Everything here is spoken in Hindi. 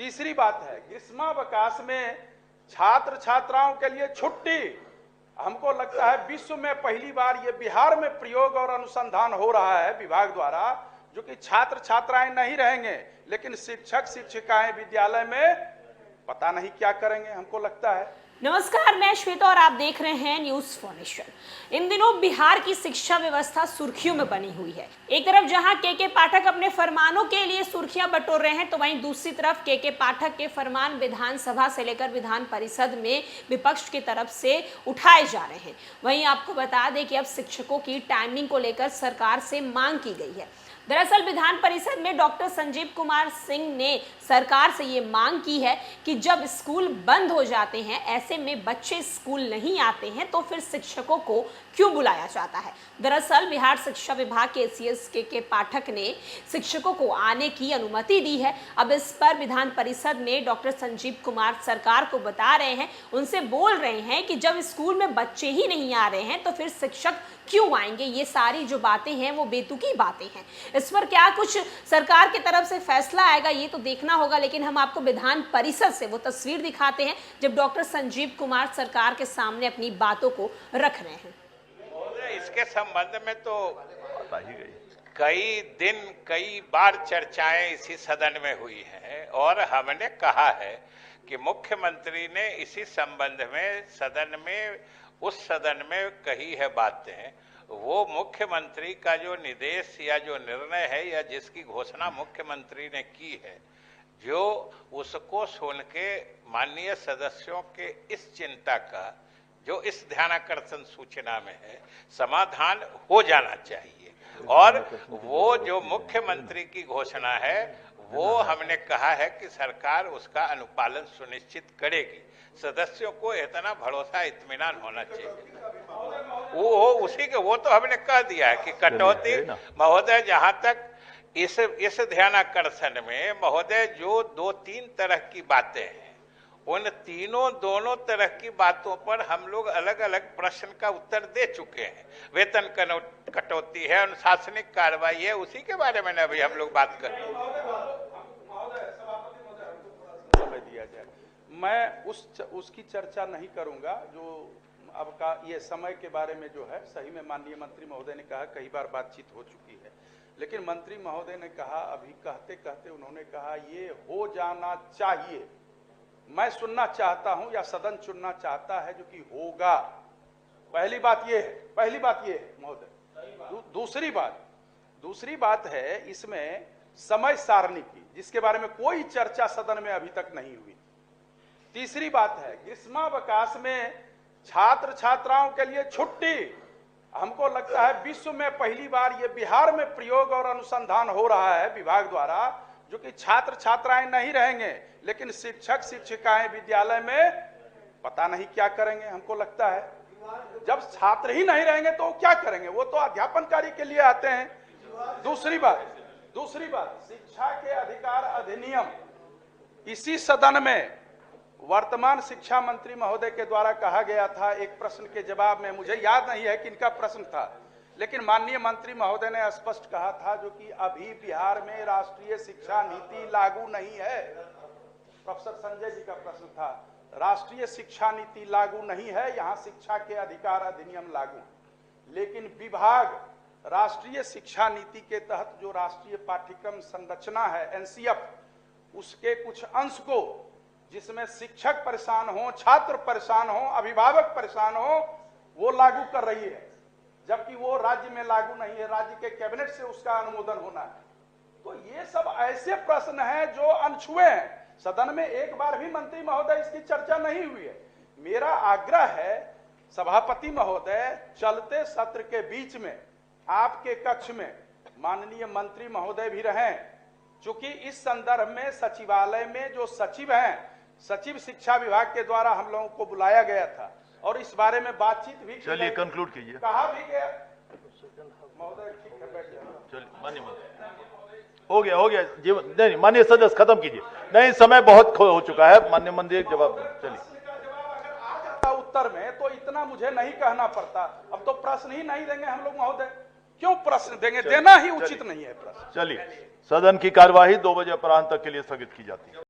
तीसरी बात है ग्रीष्मावकाश में छात्र छात्राओं के लिए छुट्टी। हमको लगता है विश्व में पहली बार ये बिहार में प्रयोग और अनुसंधान हो रहा है विभाग द्वारा, जो कि छात्र छात्राएं नहीं रहेंगे लेकिन शिक्षक शिक्षिकाएं विद्यालय में पता नहीं क्या करेंगे। हमको लगता है। नमस्कार, मैं श्वेता और आप देख रहे हैं न्यूज फॉर नेशन। इन दिनों बिहार की शिक्षा व्यवस्था सुर्खियों में बनी हुई है। एक तरफ जहां के पाठक अपने फरमानों के लिए सुर्खियां बटोर रहे हैं, तो वहीं दूसरी तरफ के पाठक के फरमान विधानसभा से लेकर विधान परिषद में विपक्ष की तरफ से उठाए जा रहे हैं। वहीं आपको बता दें कि अब शिक्षकों की टाइमिंग को लेकर सरकार से मांग की गई है। दरअसल विधान परिषद में डॉक्टर संजीव कुमार सिंह ने सरकार से ये मांग की है कि जब स्कूल बंद हो जाते हैं, ऐसे में बच्चे स्कूल नहीं आते हैं, तो फिर शिक्षकों को क्यों बुलाया जाता है। दरअसल बिहार शिक्षा विभाग के एसीएस के पाठक ने शिक्षकों को आने की अनुमति दी है। अब इस पर विधान परिषद में डॉक्टर संजीव कुमार सरकार को बता रहे हैं, उनसे बोल रहे हैं कि जब स्कूल में बच्चे ही नहीं आ रहे हैं तो फिर शिक्षक क्यों आएंगे। ये सारी जो बातें हैं वो बेतुकी बातें हैं। इस पर क्या कुछ सरकार की तरफ से फैसला आएगा ये तो देखना होगा, लेकिन हम आपको विधान परिषद से वो तस्वीर दिखाते हैं जब डॉक्टर संजीव कुमार सरकार के सामने अपनी बातों को रख रहे हैं। इसके संबंध में तो कई दिन कई बार चर्चाएं इसी सदन में हुई हैं और हमने कहा है कि मुख्यमंत्री ने इसी संबंध में उस सदन में कही है बातें। वो मुख्यमंत्री का जो निर्देश या जो निर्णय है या जिसकी घोषणा मुख्यमंत्री ने की है, जो उसको सुन के माननीय सदस्यों के इस चिंता का जो इस ध्यानाकर्षण सूचना में है समाधान हो जाना चाहिए। और वो जो मुख्यमंत्री की घोषणा है वो हमने कहा है कि सरकार उसका अनुपालन सुनिश्चित करेगी। सदस्यों को इतना भरोसा इत्मीनान होना चाहिए। वो तो हमने कह दिया है कि कटौती महोदय, जहां तक इस ध्यानाकर्षण में महोदय जो 2-3 तरह की बातें हैं, उन दोनों तरह की बातों पर हम लोग अलग अलग प्रश्न का उत्तर दे चुके हैं। वेतन कटौती है, अनुशासनिक कार्रवाई है, उसी के बारे में अभी हम लोग बात कर रहे हैं। मैं उसकी चर्चा नहीं करूंगा जो अब का ये समय के बारे में जो है। सही में माननीय मंत्री महोदय ने कहा, कई बार बातचीत हो चुकी है, लेकिन मंत्री महोदय ने कहा, अभी कहते कहते उन्होंने कहा ये हो जाना चाहिए। मैं सुनना चाहता हूं या सदन चुनना चाहता है जो कि होगा। पहली बात ये है महोदय। दूसरी बात है इसमें समय सारणी की, जिसके बारे में कोई चर्चा सदन में अभी तक नहीं हुई। तीसरी बात है ग्रीष्मावकाश में छात्र छात्राओं के लिए छुट्टी। हमको लगता है विश्व में पहली बार ये बिहार में प्रयोग और अनुसंधान हो रहा है विभाग द्वारा, जो कि छात्र छात्राएं नहीं रहेंगे लेकिन शिक्षक शिक्षिकाएं विद्यालय में पता नहीं क्या करेंगे। हमको लगता है जब छात्र ही नहीं रहेंगे तो क्या करेंगे, वो तो अध्यापन कार्य के लिए आते हैं। दूसरी बात शिक्षा के अधिकार अधिनियम, इसी सदन में वर्तमान शिक्षा मंत्री महोदय के द्वारा कहा गया था एक प्रश्न के जवाब में, मुझे याद नहीं है किनका प्रश्न था, लेकिन माननीय मंत्री महोदय ने स्पष्ट कहा था जो कि अभी बिहार में राष्ट्रीय शिक्षा नीति लागू नहीं है। प्रोफेसर संजय जी का प्रश्न था, राष्ट्रीय शिक्षा नीति लागू नहीं है, यहाँ शिक्षा के अधिकार अधिनियम लागू। लेकिन विभाग राष्ट्रीय शिक्षा नीति के तहत जो राष्ट्रीय पाठ्यक्रम संरचना है एनसीएफ, उसके कुछ अंश को जिसमें शिक्षक परेशान हो, छात्र परेशान हो, अभिभावक परेशान हो, वो लागू कर रही है, जबकि वो राज्य में लागू नहीं है। राज्य के कैबिनेट से उसका अनुमोदन होना है। तो ये सब ऐसे प्रश्न हैं जो अनछुए हैं। सदन में एक बार भी मंत्री महोदय इसकी चर्चा नहीं हुई है। मेरा आग्रह है सभापति महोदय, चलते सत्र के बीच में आपके कक्ष में माननीय मंत्री महोदय भी रहें, चूंकि इस संदर्भ में सचिवालय में जो सचिव हैं, सचिव शिक्षा विभाग के द्वारा हम लोगों को बुलाया गया था और इस बारे में बातचीत भी चलिए कंक्लूड कीजिए। कहा भी गया महोदय, ठीक है, बैठ जाओ। चलिए माननीय हो गया जीवन, नहीं माननीय सदस्य खत्म कीजिए। नहीं, समय बहुत हो चुका है। माननीय मंत्री एक जवाब चलिए। आ जाता उत्तर में तो इतना मुझे नहीं कहना पड़ता। अब तो प्रश्न ही नहीं देंगे हम लोग महोदय, क्यों प्रश्न देंगे? देना ही उचित नहीं है प्रश्न। चलिए, सदन की कार्यवाही 2 बजे अपराह्न तक के लिए स्थगित की जाती है।